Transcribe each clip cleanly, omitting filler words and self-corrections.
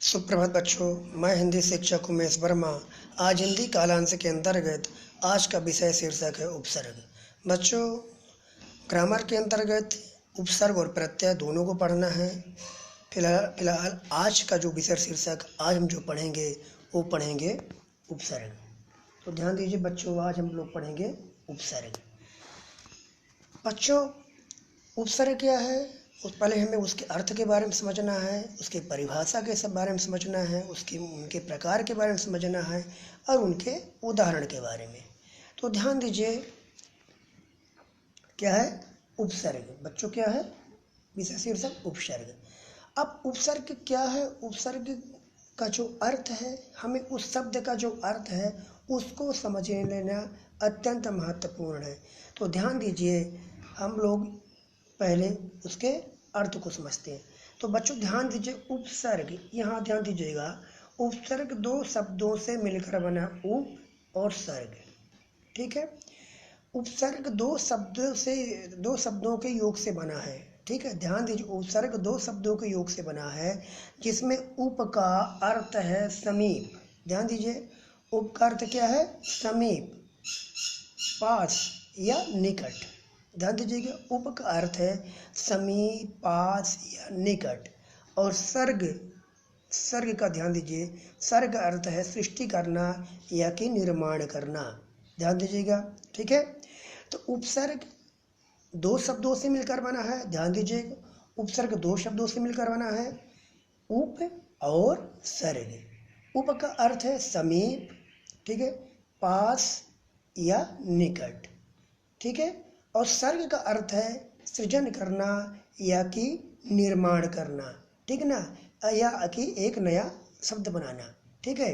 सुप्रभात बच्चों, मैं हिंदी शिक्षक उमेश वर्मा। आज हिंदी कालांश के अंतर्गत आज का विषय शीर्षक है उपसर्ग। बच्चों, ग्रामर के अंतर्गत उपसर्ग और प्रत्यय दोनों को पढ़ना है। फिलहाल आज का जो विषय शीर्षक आज हम जो पढ़ेंगे वो पढ़ेंगे उपसर्ग। तो ध्यान दीजिए बच्चों, आज हम लोग पढ़ेंगे उपसर्ग। बच्चों, उपसर्ग क्या है? पहले हमें उसके अर्थ के बारे में समझना है, उसकी परिभाषा के सब बारे में समझना है, उनके प्रकार के बारे में समझना है और उनके उदाहरण के बारे में। तो ध्यान दीजिए, क्या है उपसर्ग? बच्चों, क्या है विषय शीर्षक उपसर्ग। अब उपसर्ग क्या है? उपसर्ग का जो अर्थ है, हमें उस शब्द का जो अर्थ है उसको समझ लेना अत्यंत महत्वपूर्ण है। तो ध्यान दीजिए, हम लोग पहले उसके अर्थ को समझते हैं। तो बच्चों ध्यान दीजिए, उपसर्ग, यहाँ ध्यान दीजिएगा, उपसर्ग दो शब्दों से मिलकर बना, उप और सर्ग। ठीक है, उपसर्ग दो शब्दों के योग से बना है। ठीक है, ध्यान दीजिए, उपसर्ग दो शब्दों के योग से बना है, जिसमें उप का अर्थ है समीप। ध्यान दीजिए, उप का अर्थ क्या है? समीप, पास या निकट। ध्यान दीजिएगा, उप का अर्थ है समीप, पास या निकट। और सर्ग का ध्यान दीजिए, सर्ग का अर्थ है सृष्टि करना या कि निर्माण करना। ध्यान दीजिएगा, ठीक है। तो उपसर्ग दो शब्दों से मिलकर बना है। ध्यान दीजिएगा, उपसर्ग दो शब्दों से मिलकर बना है, उप और सर्ग। उप का अर्थ है समीप, ठीक है, पास या निकट, ठीक है। और सर्ग का अर्थ है सृजन करना या कि निर्माण करना, ठीक ना, या कि एक नया शब्द बनाना, ठीक है।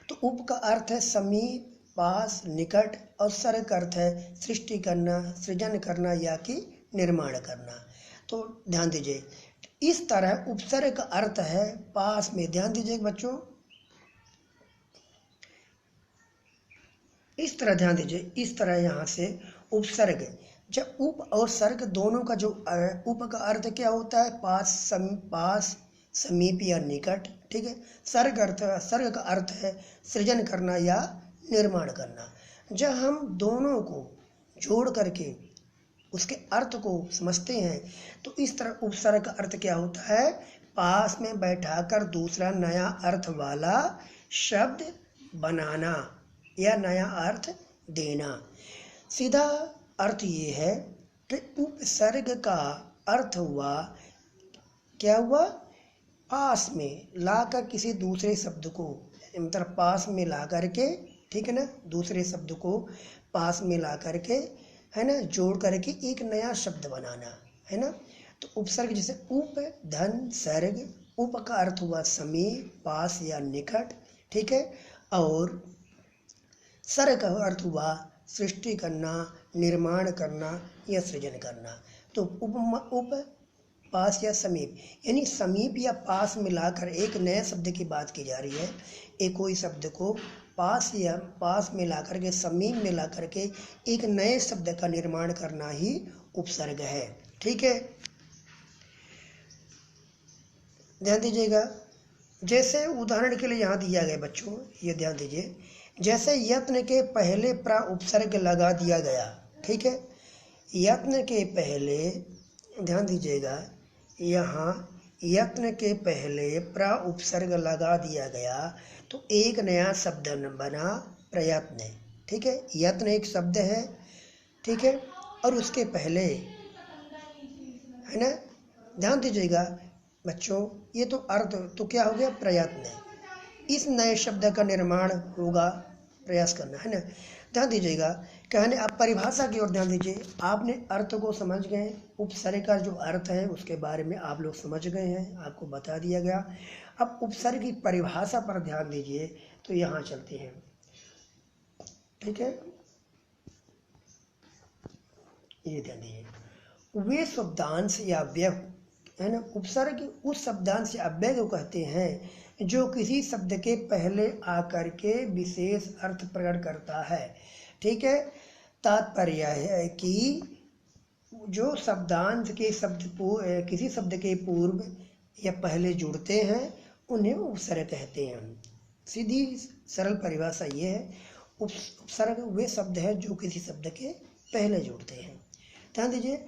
तो उप का अर्थ है समीप, पास, निकट, और सर्ग का अर्थ है सृष्टि करना, सृजन करना या कि निर्माण करना। तो ध्यान दीजिए, इस तरह उपसर्ग का अर्थ है पास में। ध्यान दीजिए बच्चों, इस तरह ध्यान दीजिए, इस तरह यहाँ से उपसर्ग, जब उप और सर्ग दोनों का जो उप का अर्थ क्या होता है? पास, समीप या निकट, ठीक है। सर्ग का अर्थ है सृजन करना या निर्माण करना। जब हम दोनों को जोड़ करके उसके अर्थ को समझते हैं तो इस तरह उपसर्ग का अर्थ क्या होता है? पास में बैठाकर दूसरा नया अर्थ वाला शब्द बनाना या नया अर्थ देना। सीधा अर्थ ये है कि उपसर्ग का अर्थ हुआ, क्या हुआ? पास में लाकर किसी दूसरे शब्द को, मतलब पास में ला करके, ठीक है ना, दूसरे शब्द को पास में ला करके, है ना, जोड़ करके एक नया शब्द बनाना, है ना। तो उपसर्ग जैसे उप, धन, सर्ग। उप का अर्थ हुआ समीप, पास या निकट, ठीक है। और सर्ग का अर्थ हुआ सृष्टि करना, निर्माण करना या सृजन करना। तो उप, पास या समीप, यानी समीप या पास मिलाकर एक नए शब्द की बात की जा रही है। एक कोई शब्द को पास में ला करके, समीप में ला करके एक नए शब्द का निर्माण करना ही उपसर्ग है, ठीक है। ध्यान दीजिएगा, जैसे उदाहरण के लिए यहाँ दिया गया बच्चों, ये ध्यान दीजिए, जैसे यत्न के पहले प्रा उपसर्ग लगा दिया गया, ठीक है। यत्न के पहले, ध्यान दीजिएगा, यहाँ यत्न के पहले प्रा उपसर्ग लगा दिया गया तो एक नया शब्द बना, प्रयत्न, ठीक है। यत्न एक शब्द है, ठीक है, और उसके पहले, है ना, ध्यान दीजिएगा बच्चों, ये तो अर्थ तो क्या हो गया? प्रयत्न। इस नए शब्द का निर्माण होगा, प्रयास करना, है ना। ध्यान दीजिएगा, कहने अब परिभाषा की ओर ध्यान दीजिए। आपने अर्थ को समझ गए, उपसर्ग का जो अर्थ है उसके बारे में आप लोग समझ गए हैं, आपको बता दिया गया। अब उपसर्ग की परिभाषा पर ध्यान दीजिए, तो यहाँ चलते हैं, ठीक है। ये ध्यान दीजिए, वे शब्दांश या व्यय, है ना, उपसर्ग उस शब्दांश या अव्यय को कहते हैं जो किसी शब्द के पहले आकर के विशेष अर्थ प्रकट करता है, ठीक है। तात्पर्य है कि जो शब्दांश के किसी शब्द के पूर्व या पहले जुड़ते हैं उन्हें उपसर्ग कहते हैं। सीधी सरल परिभाषा ये है, उपसर्ग वे शब्द हैं जो किसी शब्द के पहले जुड़ते हैं। ध्यान दीजिए,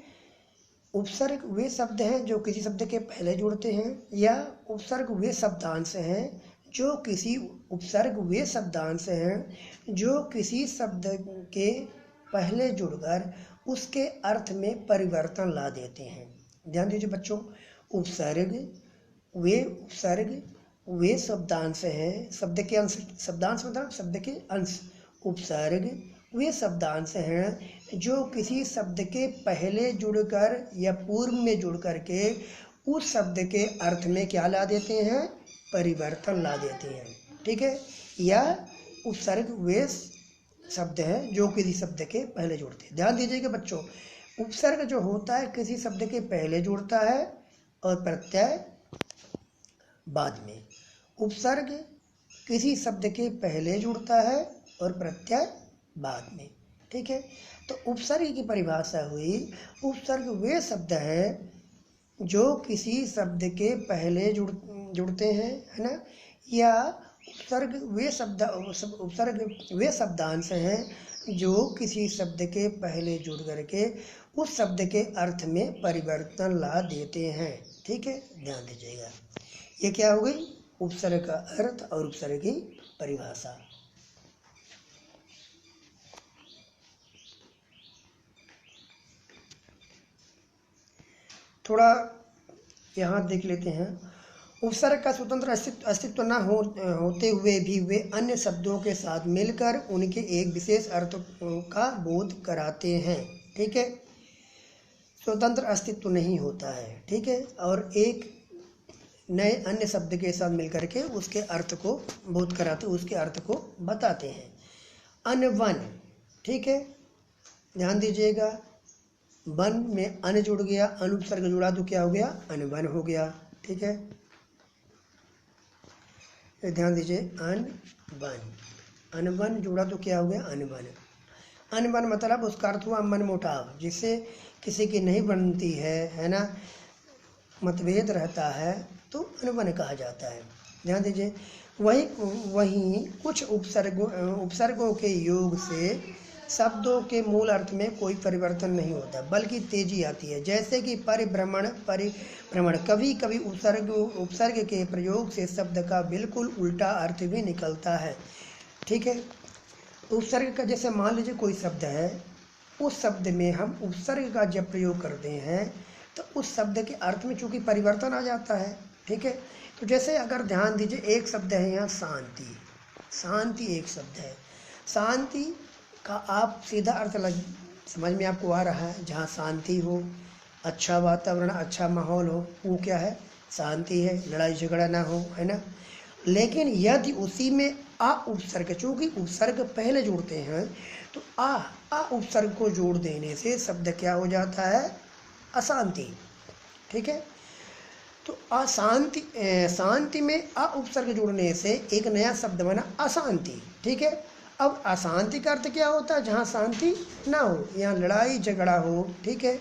उपसर्ग वे शब्द हैं जो किसी शब्द के पहले जुड़ते हैं, या उपसर्ग वे शब्दांश हैं जो किसी उपसर्ग वे शब्दांश हैं जो किसी शब्द के पहले जुड़कर उसके अर्थ में परिवर्तन ला देते हैं। ध्यान दीजिए बच्चों, उपसर्ग वे शब्दांश हैं, शब्द के अंश, शब्दांश मतलब शब्द के अंश। उपसर्ग वे शब्दांश हैं जो किसी शब्द के पहले जुड़कर या पूर्व में जुड़ करके उस शब्द के अर्थ में क्या ला देते हैं, परिवर्तन ला देते हैं। ठीक है, या उपसर्ग वे शब्द हैं जो किसी शब्द के पहले जुड़ते हैं। ध्यान दीजिएगा बच्चों, उपसर्ग जो होता है किसी शब्द के पहले जुड़ता है और प्रत्यय बाद में। उपसर्ग किसी शब्द के पहले जुड़ता है और प्रत्यय बाद में। ठीक है, तो उपसर्ग की परिभाषा हुई, उपसर्ग वे शब्द हैं जो किसी शब्द के पहले जुड़ते हैं, है ना, या उपसर्ग वे शब्दांश हैं जो किसी शब्द के पहले जुड़ करके उस शब्द के अर्थ में परिवर्तन ला देते हैं। ठीक है, ध्यान दीजिएगा, ये क्या हो गई, उपसर्ग का अर्थ और उपसर्ग की परिभाषा। थोड़ा यहाँ देख लेते हैं, उपसर्ग का स्वतंत्र अस्तित्व न होते हुए भी वे अन्य शब्दों के साथ मिलकर उनके एक विशेष अर्थ का बोध कराते हैं। ठीक है, स्वतंत्र अस्तित्व नहीं होता है। ठीक है, और एक नए अन्य शब्द के साथ मिलकर के उसके अर्थ को बोध कराते, उसके अर्थ को बताते हैं। अनवन, ठीक है, ध्यान दीजिएगा, वन में अन जुड़ गया, अनुपसर्ग जुड़ा तो क्या हो गया, अनवन हो गया। ठीक है, ध्यान दीजिए, अनवन जुड़ा तो क्या हो गया, अनवन। अनवन मतलब उसका अर्थ हुआ मन मुटाव, जिससे किसी की नहीं बनती है ना, मतभेद रहता है तो अनवन कहा जाता है। ध्यान दीजिए, वहीं कुछ उपसर्गों के योग से शब्दों के मूल अर्थ में कोई परिवर्तन नहीं होता बल्कि तेजी आती है। जैसे कि परिभ्रमण, कभी कभी उपसर्ग के प्रयोग से शब्द का बिल्कुल उल्टा अर्थ भी निकलता है। ठीक है, उपसर्ग का, जैसे मान लीजिए कोई शब्द है, उस शब्द में हम उपसर्ग का जब प्रयोग करते हैं तो उस शब्द के अर्थ में चूंकि परिवर्तन आ जाता है। ठीक है, तो जैसे अगर ध्यान दीजिए, एक शब्द है यहाँ शांति, शांति एक शब्द है। शांति का आप सीधा अर्थ समझ में आपको आ रहा है, जहाँ शांति हो, अच्छा वातावरण, अच्छा माहौल हो, वो क्या है, शांति है, लड़ाई झगड़ा ना हो, है ना। लेकिन यदि उसी में आ उपसर्ग, चूँकि उपसर्ग पहले जोड़ते हैं तो आ उपसर्ग को जोड़ देने से शब्द क्या हो जाता है, अशांति। ठीक है, तो अशांति, शांति में आ उपसर्ग जोड़ने से एक नया शब्द बना अशांति। ठीक है, अब अशांति का अर्थ क्या होता है, जहाँ शांति ना हो, यहाँ लड़ाई झगड़ा हो। ठीक है,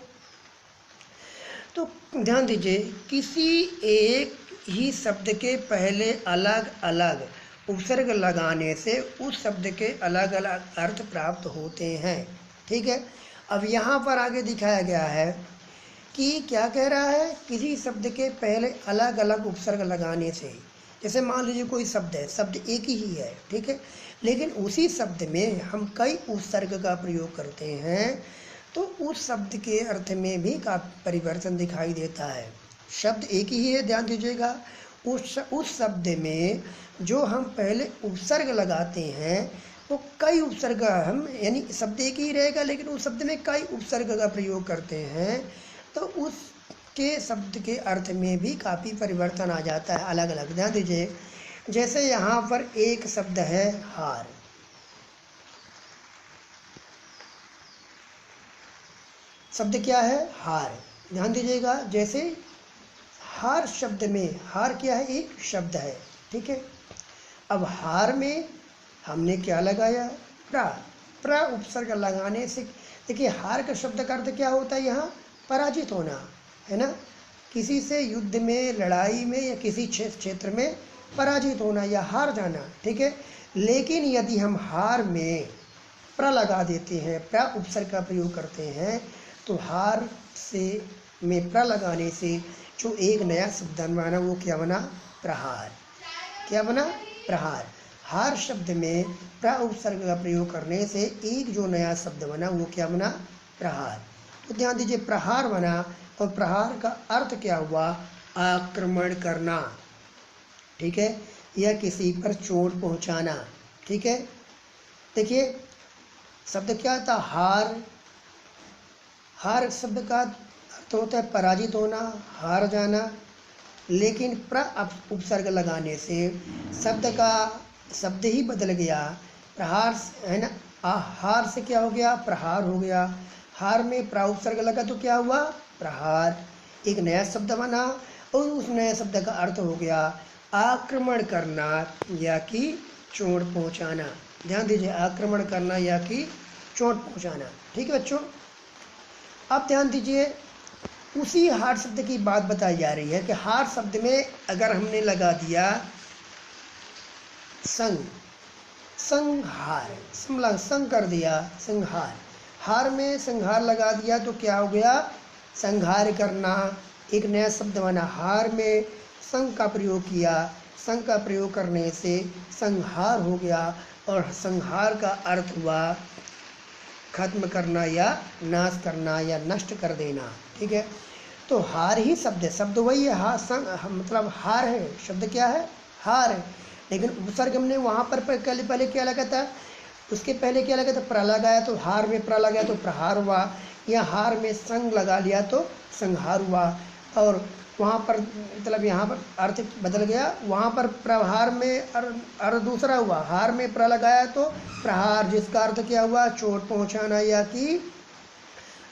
तो ध्यान दीजिए, किसी एक ही शब्द के पहले अलग अलग उपसर्ग लगाने से उस शब्द के अलग अलग अर्थ प्राप्त होते हैं। ठीक है, अब यहाँ पर आगे दिखाया गया है कि क्या कह रहा है, किसी शब्द के पहले अलग अलग उपसर्ग लगाने से, जैसे मान लीजिए कोई शब्द है, शब्द एक ही है, ठीक है, लेकिन उसी शब्द में हम कई उपसर्ग का प्रयोग करते हैं तो उस शब्द के अर्थ में भी काफ़ी परिवर्तन दिखाई देता है। शब्द एक ही है, ध्यान दीजिएगा, उस शब्द में जो हम पहले उपसर्ग लगाते हैं वो कई उपसर्ग हम, यानी शब्द एक ही रहेगा लेकिन उस शब्द में कई उपसर्ग का प्रयोग करते हैं तो उसके शब्द के अर्थ में भी काफ़ी परिवर्तन आ जाता है, अलग अलग। ध्यान दीजिए, जैसे यहाँ पर एक शब्द है हार, शब्द क्या है, हार। ध्यान दीजिएगा, जैसे हार शब्द में, हार क्या है, एक शब्द है। ठीक है, अब हार में हमने क्या लगाया, प्रा उपसर्ग लगाने से, देखिए हार का शब्द का अर्थ क्या होता है, यहाँ पराजित होना, है ना, किसी से युद्ध में, लड़ाई में या किसी क्षेत्र में पराजित होना या हार जाना, ठीक है। लेकिन यदि हम हार में प्र लगा देते हैं, प्र उपसर्ग का प्रयोग करते हैं, तो हार से में प्र लगाने से जो एक नया शब्द बना वो क्या बना? प्रहार। क्या बना? प्रहार। हार शब्द में प्र उपसर्ग का प्रयोग करने से एक जो नया शब्द बना वो क्या बना? प्रहार। तो ध्यान दीजिए, प्रहार बना और प्रहार का अर्थ क्या हुआ? आक्रमण करना, ठीक है, या किसी पर चोट पहुंचाना, ठीक है। देखिए शब्द क्या था? हार। हार शब्द का अर्थ होता है पराजित होना, हार जाना। लेकिन प्र उपसर्ग लगाने से शब्द ही बदल गया। प्रहार है ना, हार से क्या हो गया? प्रहार हो गया। हार में प्र उपसर्ग लगा तो क्या हुआ? प्रहार। एक नया शब्द बना और उस नए शब्द का अर्थ हो गया आक्रमण करना या कि चोट पहुंचाना। ध्यान दीजिए, आक्रमण करना या कि चोट पहुंचाना, ठीक है बच्चों। अब ध्यान दीजिए, उसी हार शब्द की बात बताई जा रही है कि हार शब्द में अगर हमने लगा दिया संग, संहार, संग कर दिया, संहार। हार में संहार लगा दिया तो क्या हो गया? संहार करना। एक नया शब्द बना। हार में संग का प्रयोग किया, संग का प्रयोग करने से संहार हो गया और संहार का अर्थ हुआ खत्म करना या नाश करना या नष्ट कर देना, ठीक है। तो हार ही शब्द है, शब्द वही है, हार मतलब हार है, शब्द क्या है? हार है। लेकिन उपसर्ग हमने वहाँ पर पहले क्या लगा था? उसके पहले क्या लगा था? प्र लगाया, तो हार में प्र लगाया तो प्रहार हुआ, या हार में संग लगा लिया तो संहार हुआ। और वहाँ पर मतलब यहाँ पर अर्थ बदल गया, वहाँ पर प्रहार में अर्थ दूसरा हुआ। हार में प्र लगाया तो प्रहार, जिसका अर्थ क्या हुआ? चोट पहुँचाना या कि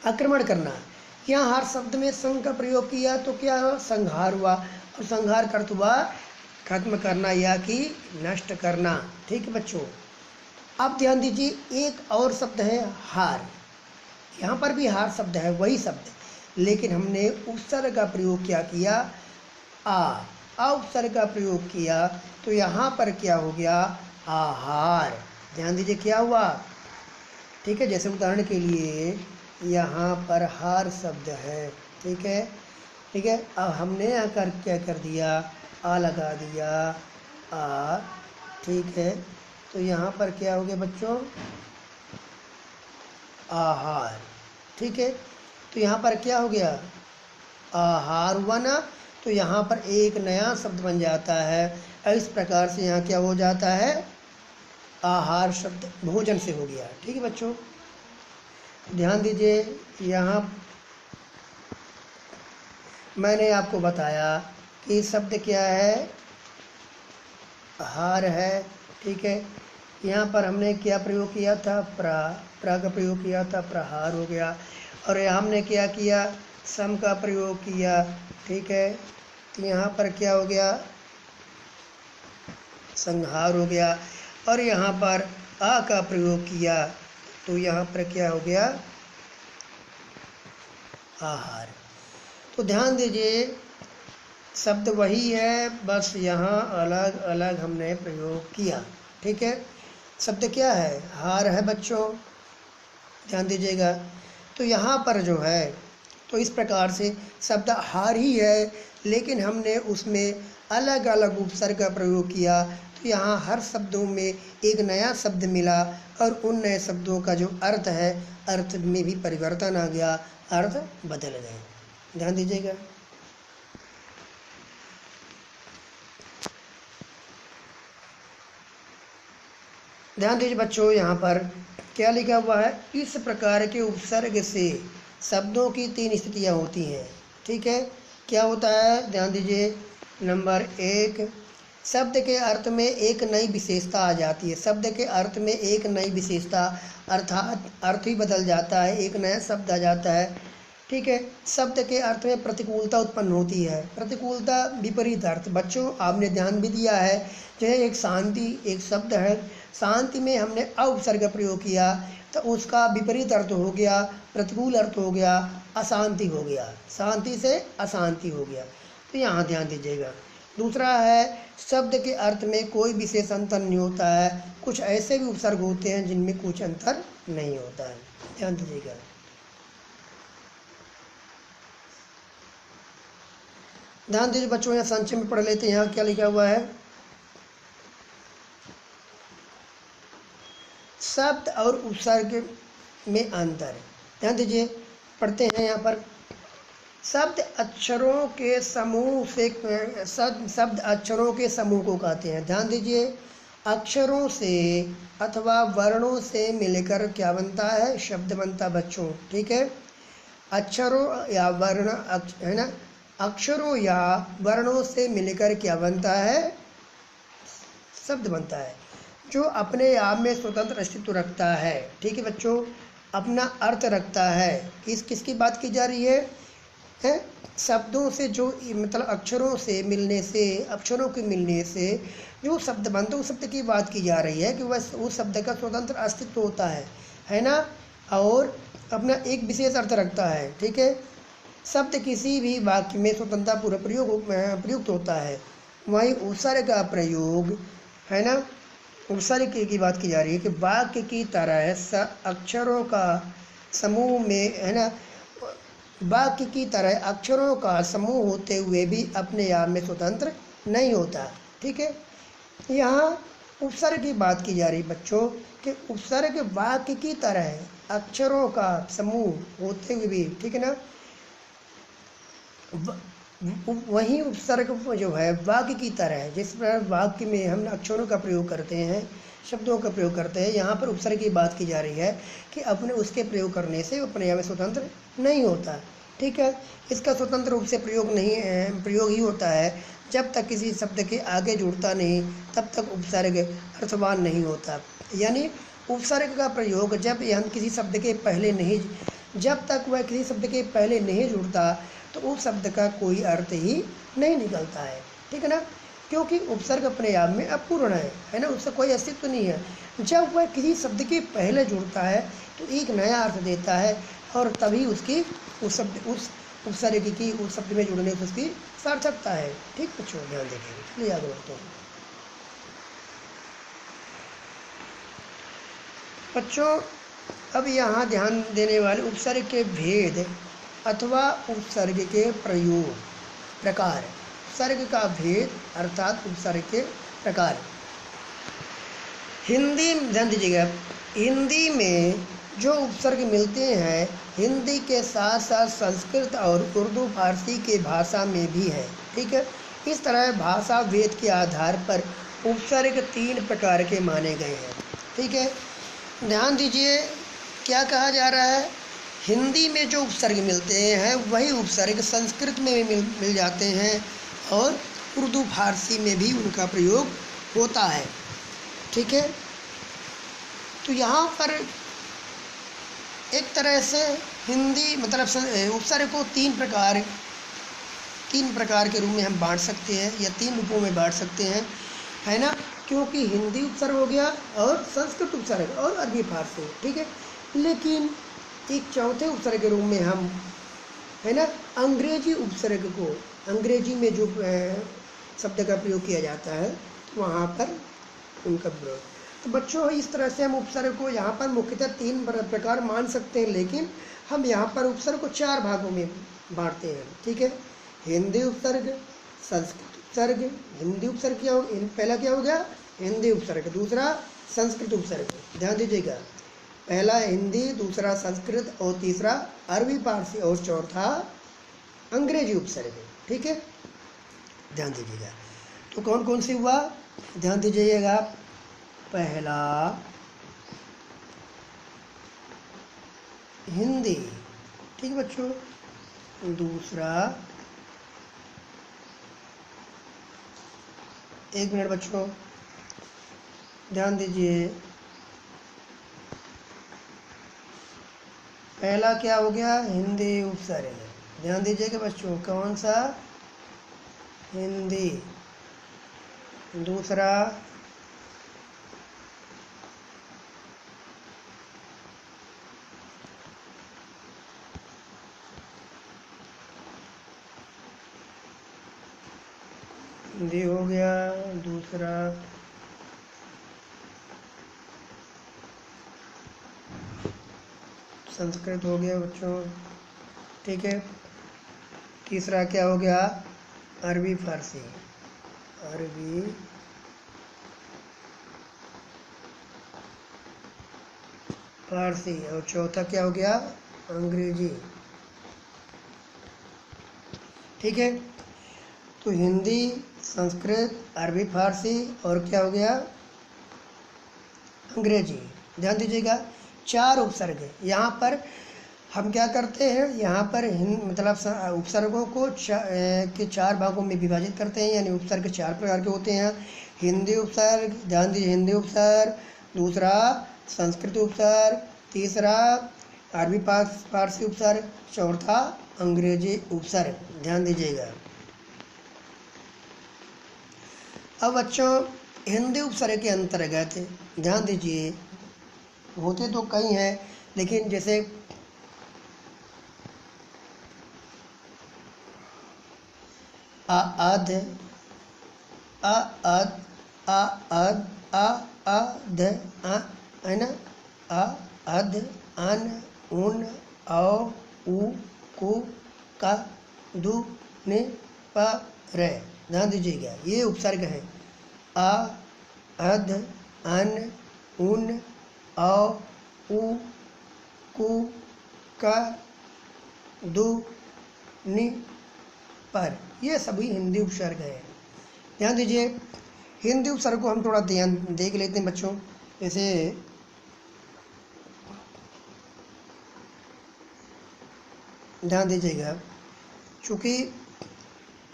आक्रमण करना। यहाँ हार शब्द में संग का प्रयोग किया तो क्या हुआ? संहार हुआ, और संहार का अर्थ हुआ खत्म करना या कि नष्ट करना, ठीक है बच्चों। अब ध्यान दीजिए, एक और शब्द है हार। यहाँ पर भी हार शब्द है, वही शब्द, लेकिन हमने उपसर्ग का प्रयोग क्या किया? आ उपसर्ग का प्रयोग किया तो यहाँ पर क्या हो गया? आहार। ध्यान दीजिए क्या हुआ, ठीक है। जैसे उदाहरण के लिए यहाँ पर हार शब्द है, ठीक है, ठीक है। अब हमने आकर क्या कर दिया? आ लगा दिया, आ, ठीक है। तो यहाँ पर क्या हो गया बच्चों? आहार, ठीक है। तो यहाँ पर क्या हो गया? आहार हुआ ना, तो यहाँ पर एक नया शब्द बन जाता है। इस प्रकार से यहाँ क्या हो जाता है? आहार शब्द भोजन से हो गया, ठीक है बच्चों। ध्यान दीजिए, यहाँ मैंने आपको बताया कि शब्द क्या है? हार है, ठीक है। यहाँ पर हमने क्या प्रयोग किया था? प्रा का प्रयोग किया था, प्रहार हो गया। और यहाँ हमने क्या किया? सम का प्रयोग किया, ठीक है। तो यहाँ पर क्या हो गया? संहार हो गया। और यहाँ पर आ का प्रयोग किया तो यहाँ पर क्या हो गया? आहार। तो ध्यान दीजिए, शब्द वही है, बस यहाँ अलग अलग हमने प्रयोग किया, ठीक है। शब्द क्या है? हार है बच्चों, ध्यान दीजिएगा। तो यहाँ पर जो है, तो इस प्रकार से शब्द हार ही है, लेकिन हमने उसमें अलग अलग उपसर्ग का प्रयोग किया। तो यहाँ हर शब्दों में एक नया शब्द मिला और उन नए शब्दों का जो अर्थ है, अर्थ में भी परिवर्तन आ गया, अर्थ बदल गए। ध्यान दीजिएगा। ध्यान दीजिए बच्चों, यहाँ पर क्या लिखा हुआ है? इस प्रकार के उपसर्ग से शब्दों की 3 स्थितियाँ होती हैं, ठीक है। क्या होता है? ध्यान दीजिए, नंबर 1, शब्द के अर्थ में एक नई विशेषता आ जाती है। शब्द के अर्थ में एक नई विशेषता, अर्थात अर्थ ही बदल जाता है, एक नया शब्द आ जाता है, ठीक है। शब्द के अर्थ में प्रतिकूलता उत्पन्न होती है। प्रतिकूलता विपरीत अर्थ। बच्चों आपने ध्यान भी दिया है, जो है एक शांति एक शब्द है, शांति में हमने अ उपसर्ग प्रयोग किया तो उसका विपरीत अर्थ हो गया, प्रतिकूल अर्थ हो गया, अशांति हो गया, शांति से अशांति हो गया। तो यहाँ ध्यान दीजिएगा। दूसरा है शब्द के अर्थ में कोई विशेष अंतर नहीं होता है, कुछ ऐसे भी उपसर्ग होते हैं जिनमें कुछ अंतर नहीं होता है। ध्यान दीजिएगा। ध्यान दीजिए बच्चों, यहाँ संक्षेप में पढ़ लेते हैं। यहाँ क्या लिखा हुआ है, शब्द और उपसर्ग में अंतर। ध्यान दीजिए, पढ़ते हैं यहाँ पर। शब्द अक्षरों के समूह से, शब्द अक्षरों के समूह को कहते हैं। ध्यान दीजिए, अक्षरों से अथवा वर्णों से मिलकर क्या बनता है, शब्द बनता है बच्चों। ठीक है, अक्षरों या वर्ण है ना, अक्षरों या वर्णों से मिलकर क्या बनता है, शब्द बनता है, जो अपने आप में स्वतंत्र अस्तित्व रखता है। ठीक है बच्चों, अपना अर्थ रखता है। किसकी बात की जा रही है? शब्दों से जो मतलब अक्षरों से मिलने से, अक्षरों के मिलने से जो शब्द बनते, उस शब्द की बात की जा रही है कि वह उस शब्द का स्वतंत्र अस्तित्व होता है ना, और अपना एक विशेष अर्थ रखता है। ठीक है, शब्द किसी भी वाक्य में स्वतंत्रता पूर्वक प्रयुक्त होता है। वहीं उपसर्ग का प्रयोग है ना, उपसर्ग की बात की जा रही है कि वाक्य की तरह अक्षरों का समूह में है ना, वाक्य की तरह अक्षरों का समूह होते हुए भी अपने आप में स्वतंत्र नहीं होता। ठीक है, यहाँ उपसर्ग की बात की जा रही बच्चों कि उपसर्ग वाक्य की तरह अक्षरों का समूह होते हुए भी, ठीक है ना, वही उपसर्ग जो है वाक्य की तरह, जिस पर वाक्य में हम अक्षरों का प्रयोग करते हैं, शब्दों का प्रयोग करते हैं, यहाँ पर उपसर्ग की बात की जा रही है कि अपने उसके प्रयोग करने से अपने आप में स्वतंत्र नहीं होता। ठीक है, इसका स्वतंत्र रूप से प्रयोग ही होता है जब तक किसी शब्द के आगे जुड़ता नहीं, तब तक उपसर्ग अर्थवान नहीं होता। यानी उपसर्ग का प्रयोग जब किसी शब्द के पहले नहीं, जब तक वह किसी शब्द के पहले नहीं जुड़ता तो उस शब्द का कोई अर्थ ही नहीं निकलता है। ठीक है ना, क्योंकि उपसर्ग अपने आप में अपूर्ण है ना, उसका कोई अस्तित्व नहीं है। जब वह किसी शब्द के पहले जुड़ता है तो एक नया अर्थ देता है और तभी उसकी उस उपसर्ग की उस शब्द में जुड़ने से उसकी सार्थकता है। ठीक बच्चों, ध्यान देखेंगे। चलिए आगे बढ़ते हैं बच्चों। अब यहाँ ध्यान देने वाले उपसर्ग के भेद अथवा उपसर्ग के प्रकार। उपसर्ग का भेद अर्थात उपसर्ग के प्रकार। हिंदी, ध्यान दीजिएगा, हिंदी में जो उपसर्ग मिलते हैं हिंदी के साथ साथ संस्कृत और उर्दू फारसी के भाषा में भी है। ठीक है, इस तरह भाषा वेद के आधार पर उपसर्ग 3 प्रकार के माने गए हैं। ठीक है, ध्यान दीजिए, क्या कहा जा रहा है, हिंदी में जो उपसर्ग मिलते हैं वही उपसर्ग संस्कृत में भी मिल जाते हैं और उर्दू फारसी में भी उनका प्रयोग होता है। ठीक है, तो यहाँ पर एक तरह से हिंदी मतलब उपसर्ग को 3 प्रकार के रूप में हम बांट सकते हैं या 3 रूपों में बांट सकते हैं, है ना, क्योंकि हिंदी उपसर्ग हो गया और संस्कृत उपसर्ग और अरबी फारसी। ठीक है, लेकिन एक चौथे उपसर्ग के रूप में हम, है ना, अंग्रेजी उपसर्ग को, अंग्रेजी में जो शब्द का प्रयोग किया जाता है वहाँ पर उनका प्रयोग। तो बच्चों, इस तरह से हम उपसर्ग को यहाँ पर मुख्यतः 3 प्रकार मान सकते हैं, लेकिन हम यहाँ पर उपसर्ग को 4 भागों में बांटते हैं। ठीक है, हिंदी उपसर्ग, संस्कृत उपसर्ग, हिंदी उपसर्ग क्या हो, पहला क्या हो गया, हिंदी उपसर्ग, दूसरा संस्कृत उपसर्ग। ध्यान दीजिएगा, पहला हिंदी, दूसरा संस्कृत और तीसरा अरबी फारसी और चौथा अंग्रेजी उपसर्ग। ठीक है, ध्यान दीजिएगा। तो कौन कौन सी हुआ, ध्यान दीजिएगा, पहला हिंदी, ठीक बच्चों, दूसरा, एक मिनट बच्चों ध्यान दीजिए, पहला क्या हो गया, हिंदी उपसर्ग। ध्यान दीजिएगा बच्चों, कौन सा, हिंदी, दूसरा गया, दूसरा संस्कृत हो गया बच्चों, ठीक है। तीसरा क्या हो गया, अरबी फारसी, अरबी फारसी, और चौथा क्या हो गया, अंग्रेजी, ठीक है। तो हिंदी, संस्कृत, अरबी फारसी और क्या हो गया, अंग्रेजी। ध्यान दीजिएगा, 4 उपसर्ग है। यहाँ पर हम क्या करते हैं, यहाँ पर मतलब उपसर्गों को के 4 भागों में विभाजित करते हैं, यानी उपसर्ग 4 प्रकार के होते हैं। हिंदी उपसर्ग, ध्यान दीजिए, हिंदी उपसर्ग, दूसरा संस्कृत उपसर्ग, तीसरा अरबी फारसी उपसर्ग, चौथा अंग्रेजी उपसर्ग। ध्यान दीजिएगा। अब बच्चों हिंदी उपसर्ग के अंतर्गत ध्यान दीजिए, होते तो कई हैं, लेकिन जैसे आध, आद, आद, आध, है ना, आध, अन, उन, औ, उ, कु, का, दु, नि, प, रे। ध्यान दीजिएगा, ये उपसर्ग है। आ, अध, अन, उन, औ, उ, कु, का, दु, नि, पर, ये सभी हिंदी उपसर्ग है। ध्यान दीजिए, हिंदी उपसर्ग को हम थोड़ा ध्यान देख लेते हैं बच्चों। जैसे ध्यान दीजिएगा, चूँकि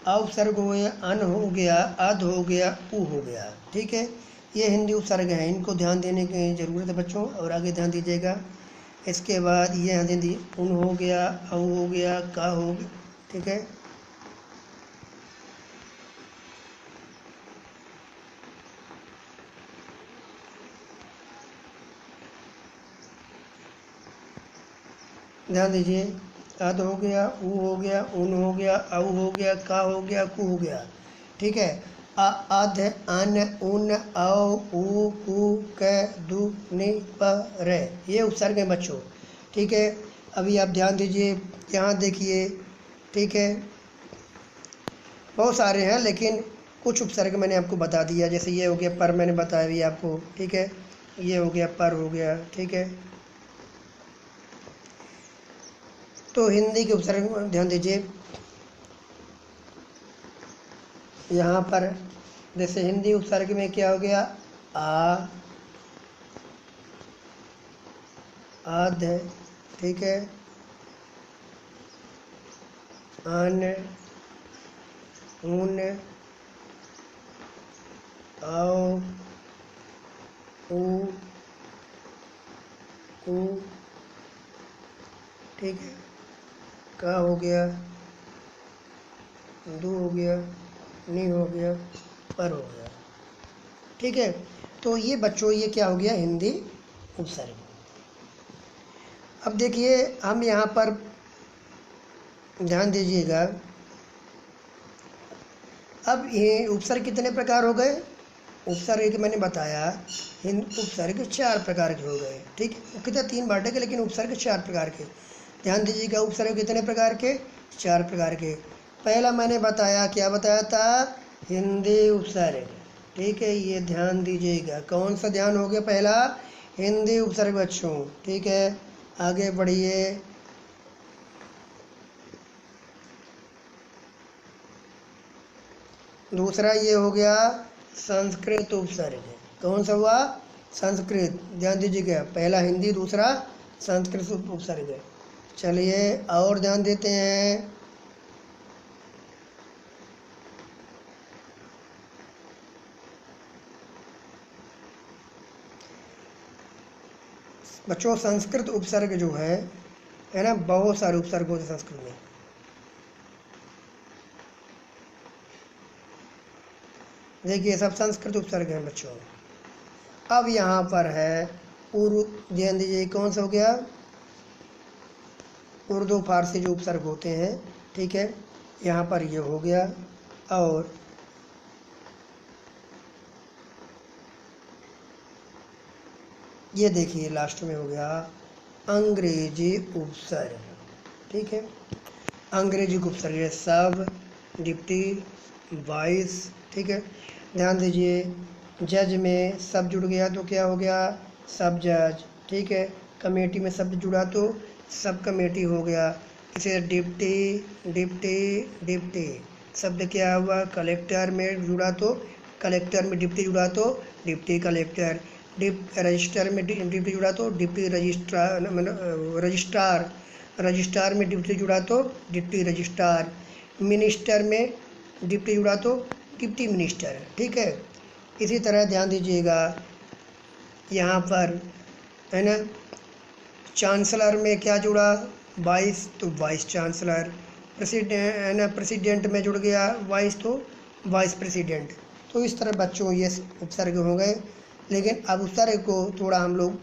अ उपसर्ग हो गया, अन हो गया, अध हो गया, उ हो गया, ठीक है। ये हिंदी उपसर्ग है, इनको ध्यान देने की ज़रूरत है बच्चों। और आगे ध्यान दीजिएगा, इसके बाद ये ध्यान दीजिए, उन हो गया, औ हो गया, का हो गया, ठीक है। ध्यान दीजिए, अध हो गया, उ हो गया, उन हो गया, औ हो गया, का हो गया, कु हो गया, ठीक है। अध, अन, उन, औ, उ, कु, क, दु, नि, प, रे, ये उपसर्ग है बच्चों, ठीक है। अभी आप ध्यान दीजिए, यहाँ देखिए, ठीक है, बहुत सारे हैं, लेकिन कुछ उपसर्ग मैंने आपको बता दिया। जैसे ये हो गया पर, मैंने बताया भी आपको, ठीक है। ये हो गया पर, हो गया, ठीक है। तो हिंदी के उपसर्ग ध्यान दीजिए, यहाँ पर जैसे हिंदी उपसर्ग में क्या हो गया, आध, ठीक है, अन, उन, औ, उ, कु, ठीक है, का हो गया, दु हो गया, नि हो गया, पर हो गया, ठीक है। तो ये बच्चों ये क्या हो गया, हिंदी उपसर्ग। अब देखिए, हम यहाँ पर ध्यान दीजिएगा, अब ये उपसर्ग कितने प्रकार हो गए, उपसर्ग मैंने बताया, उपसर्ग 4 प्रकार के हो गए, ठीक है। वो कितने 3 बांटे के, लेकिन उपसर्ग 4 प्रकार के। ध्यान दीजिएगा, उपसर्ग कितने प्रकार के, 4 प्रकार के। पहला मैंने बताया, क्या बताया था, हिंदी उपसर्ग, ठीक है। ये ध्यान दीजिएगा, कौन सा ध्यान हो गया, पहला हिंदी उपसर्ग बच्चों, ठीक है। आगे बढ़िए, दूसरा ये हो गया संस्कृत उपसर्ग। कौन सा हुआ, संस्कृत। ध्यान दीजिएगा, पहला हिंदी, दूसरा संस्कृत उपसर्ग। चलिए और ध्यान देते हैं, बच्चों संस्कृत उपसर्ग जो है ना, बहुत सारे उपसर्ग होते हैं संस्कृत में। देखिए सब संस्कृत उपसर्ग हैं बच्चों। अब यहाँ पर है ध्यान दीजिए, कौन सा हो गया, उर्दू फारसी जो उपसर्ग होते हैं, ठीक है। यहाँ पर ये हो गया, और ये देखिए लास्ट में हो गया अंग्रेजी उपसर्ग, ठीक है। अंग्रेजी उपसर्ग है सब, डिप्टी, वाइस, ठीक है। ध्यान दीजिए, जज में सब जुड़ गया तो क्या हो गया, सब जज, ठीक है। कमेटी में शब्द जुड़ा तो सब कमेटी हो गया। इसे डिप्टी, डिप्टी, डिप्टी शब्द क्या हुआ, कलेक्टर में जुड़ा तो कलेक्टर में डिप्टी जुड़ा तो डिप्टी कलेक्टर, रजिस्टर में डिप्टी जुड़ा तो डिप्टी रजिस्ट्रार, रजिस्ट्रार, रजिस्ट्रार में डिप्टी जुड़ा तो डिप्टी रजिस्ट्रार, मिनिस्टर में डिप्टी जुड़ा तो डिप्टी मिनिस्टर, ठीक है। इसी तरह ध्यान दीजिएगा यहाँ पर, है ना, चांसलर में क्या जुड़ा, वाइस तो वाइस चांसलर, प्रेसिडेंट, है ना, प्रेसिडेंट में जुड़ गया वाइस तो वाइस प्रेसिडेंट। तो इस तरह बच्चों ये उपसर्ग हो गए। लेकिन अब उपसर्ग को थोड़ा हम लोग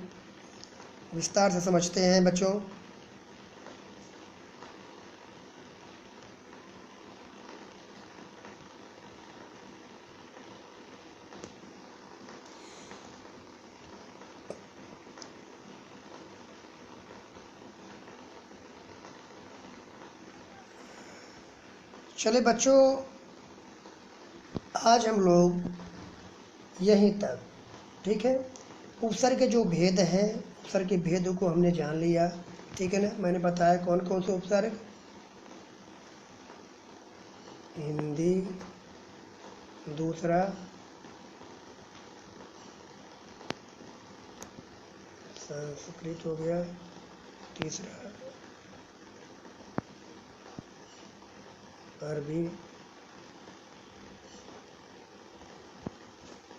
विस्तार से समझते हैं बच्चों। चले बच्चों, आज हम लोग यहीं तक, ठीक है। उपसर्ग के जो भेद हैं, उपसर्ग के भेदों को हमने जान लिया, ठीक है ना। मैंने बताया कौन कौन से उपसर्ग, हिंदी, दूसरा संस्कृत हो गया, तीसरा अरबी,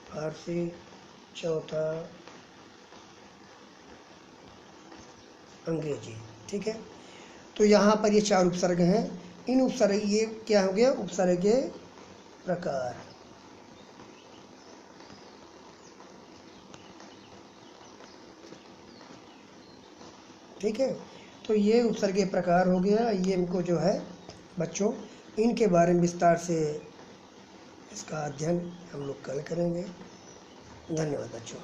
फारसी, चौथा अंग्रेजी, ठीक है। तो यहाँ पर ये 4 उपसर्ग हैं। इन उपसर्ग, ये क्या हो गया, उपसर्ग के प्रकार, ठीक है। तो ये उपसर्ग के प्रकार हो गया। ये इनको जो है बच्चों, इनके बारे में विस्तार से इसका अध्ययन हम लोग कल करेंगे। धन्यवाद बच्चों।